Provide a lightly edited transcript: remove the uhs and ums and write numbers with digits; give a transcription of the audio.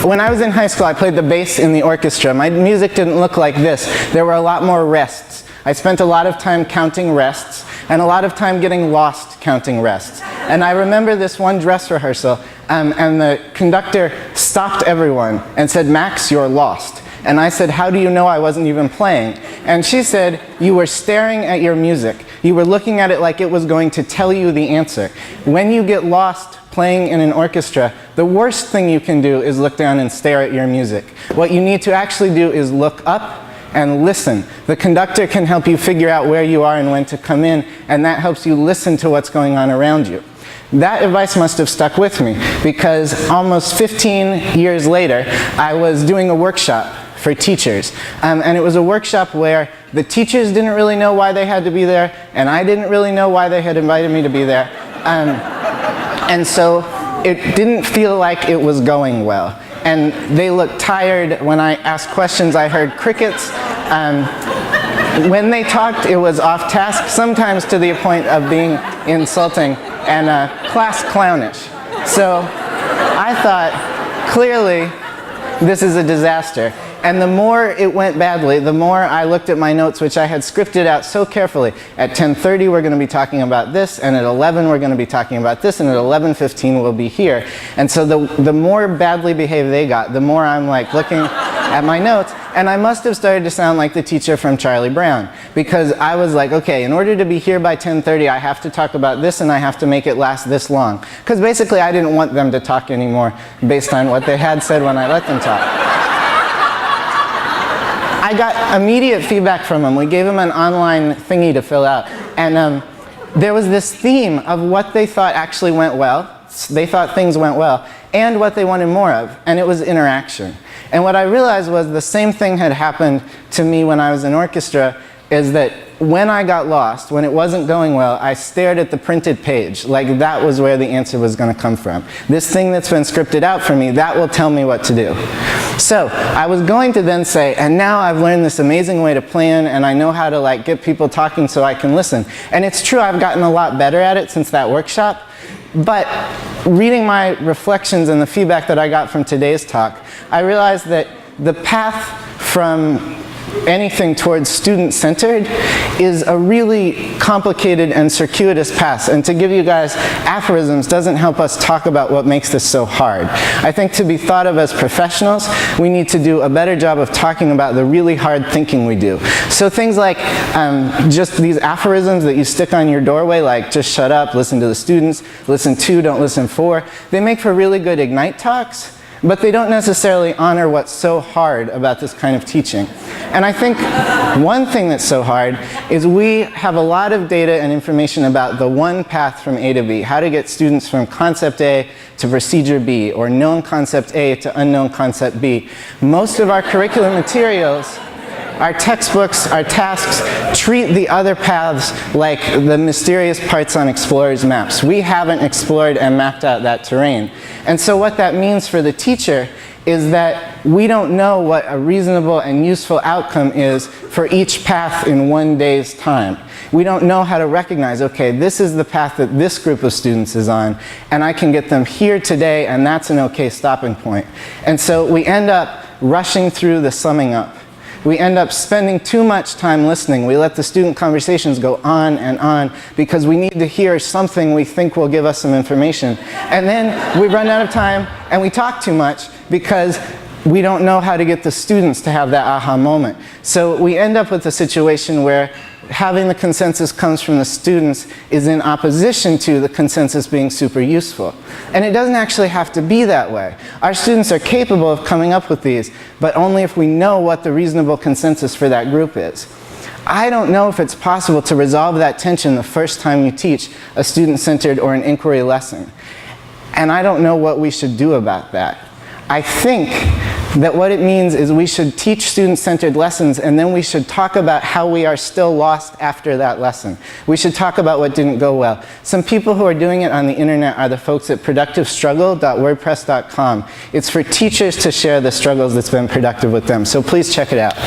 when I was in high school, I played the bass in the orchestra. My music didn't look like this. There were a lot more rests. I spent a lot of time counting rests and a lot of time getting lost counting rests. And I remember this one dress rehearsal, and the conductor stopped everyone and said, "Max, you're lost." And I said, "How do you know I wasn't even playing?" And she said, "You were staring at your music. You were looking at it like it was going to tell you the answer. When you get lost playing in an orchestra, the worst thing you can do is look down and stare at your music. What you need to actually do is look up and listen. The conductor can help you figure out where you are and when to come in, and that helps you listen to what's going on around you." That advice must have stuck with me, because almost 15 years later, I was doing a workshop for teachers. And it was a workshop where the teachers didn't really know why they had to be there, and I didn't really know why they had invited me to be there. And so it didn't feel like it was going well. And they looked tired. When I asked questions, I heard crickets. When they talked, it was off task, sometimes to the point of being insulting and class clownish. So I thought, clearly, this is a disaster. And the more it went badly, the more I looked at my notes, which I had scripted out so carefully. At 10:30 we're going to be talking about this, and at 11 we're going to be talking about this, and at 11:15 we'll be here. And so the more badly behaved they got, the more I'm like looking at my notes, and I must have started to sound like the teacher from Charlie Brown, because I was like, okay, in order to be here by 10:30 I have to talk about this, and I have to make it last this long. Because basically I didn't want them to talk anymore based on what they had said when I let them talk. I got immediate feedback from them. We gave them an online thingy to fill out. And there was this theme of what they thought actually went well. They thought things went well. And what they wanted more of. And it was interaction. And what I realized was the same thing had happened to me when I was in orchestra, is that when I got lost, when it wasn't going well, I stared at the printed page, like that was where the answer was going to come from. This thing that's been scripted out for me, that will tell me what to do. So I was going to then say, and now I've learned this amazing way to plan, and I know how to like get people talking so I can listen. And it's true, I've gotten a lot better at it since that workshop. But reading my reflections and the feedback that I got from today's talk, I realized that the path from anything towards student-centered is a really complicated and circuitous path. And to give you guys aphorisms doesn't help us talk about what makes this so hard. I think to be thought of as professionals, we need to do a better job of talking about the really hard thinking we do. So things like just these aphorisms that you stick on your doorway, like just shut up, listen to the students, listen to, don't listen for, they make for really good Ignite talks, but they don't necessarily honor what's so hard about this kind of teaching. And I think one thing that's so hard is we have a lot of data and information about the one path from A to B, how to get students from concept A to procedure B, or known concept A to unknown concept B. Most of our curriculum materials, our textbooks, our tasks, treat the other paths like the mysterious parts on explorers' maps. We haven't explored and mapped out that terrain. And so what that means for the teacher is that we don't know what a reasonable and useful outcome is for each path in one day's time. We don't know how to recognize, okay, this is the path that this group of students is on, and I can get them here today, and that's an okay stopping point. And so we end up rushing through the summing up. We end up spending too much time listening. We let the student conversations go on because we need to hear something we think will give us some information. And then we run out of time and we talk too much because we don't know how to get the students to have that aha moment. So we end up with a situation where having the consensus comes from the students is in opposition to the consensus being super useful. And it doesn't actually have to be that way. Our students are capable of coming up with these, but only if we know what the reasonable consensus for that group is. I don't know if it's possible to resolve that tension the first time you teach a student-centered or an inquiry lesson. And I don't know what we should do about that. I think that what it means is we should teach student-centered lessons, and then we should talk about how we are still lost after that lesson. We should talk about what didn't go well. Some people who are doing it on the internet are the folks at productivestruggle.wordpress.com. It's for teachers to share the struggles that's been productive with them, so please check it out.